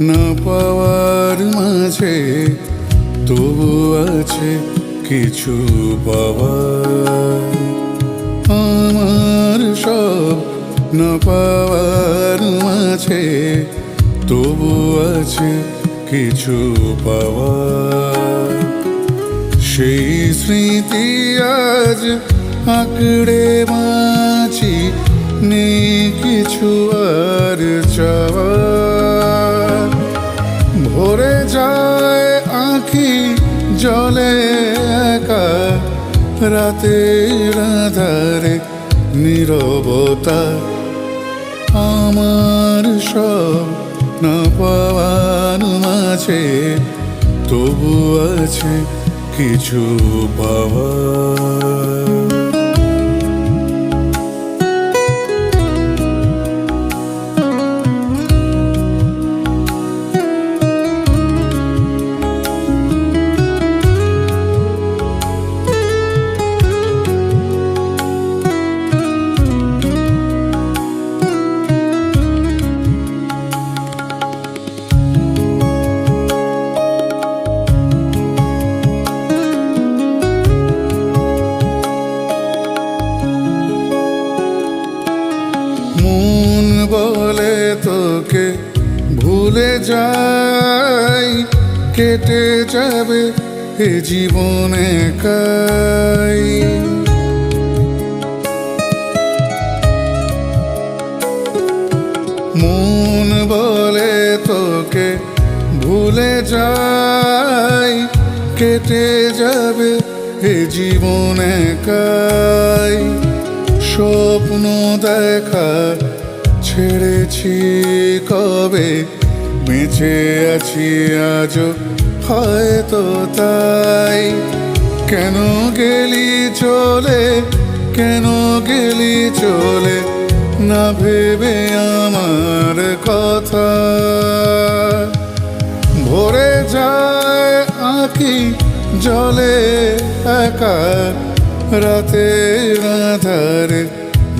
না পাওয়ার মাঝে তবু আছে কিছু পাওয়ার। আমার সব না পাওয়ার মাঝে তবু আছে কিছু পাওয়ার। সেই স্মৃতি আজ আঁকড়ে বাঁচি, নেই কিছু আর চাওয়ার। ভরে যায় আঁখি জলে একা, রাতের আঁধারে নীরবতা। আমার সব না পাওয়ার মাঝে তবু আছে কিছু পাওয়ার। মন বলে তোকে ভুলে যাই, কেটে যাবে এ জীবন একাই। মন বলে তোকে ভুলে যাই, কেটে যাবে এ জীবন একাই। স্বপ্ন দেখা ছেড়েছি কবে, বেঁচে আছি আজও হয়তো তাই। কেন গেলি চলে, কেন গেলি চলে, না ভেবে আমার কথা। ভরে যায় আঁখি জলে একা, রাতের আঁধারে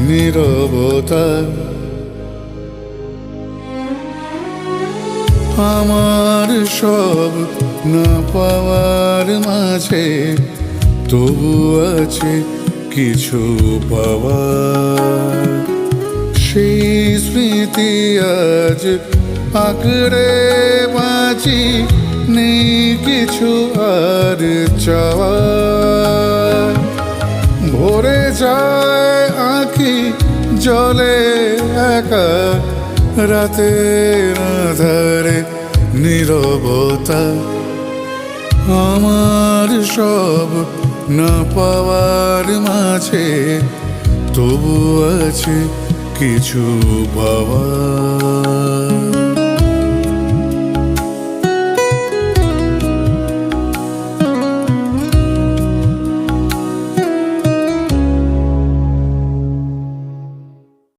নীরবতা। আমার সব না পাওয়ার মাঝে তবু আছে কিছু পাওয়ার। সেই স্মৃতি আজ আঁকড়ে বাঁচি, নেই কিছু আর চাওয়ার। ভরে যায় আঁখি জলে একা, রাতের আঁধারে নীরবতা। আমার সব না পাওয়ার মাঝে তবু আছে কিছু পাওয়ার।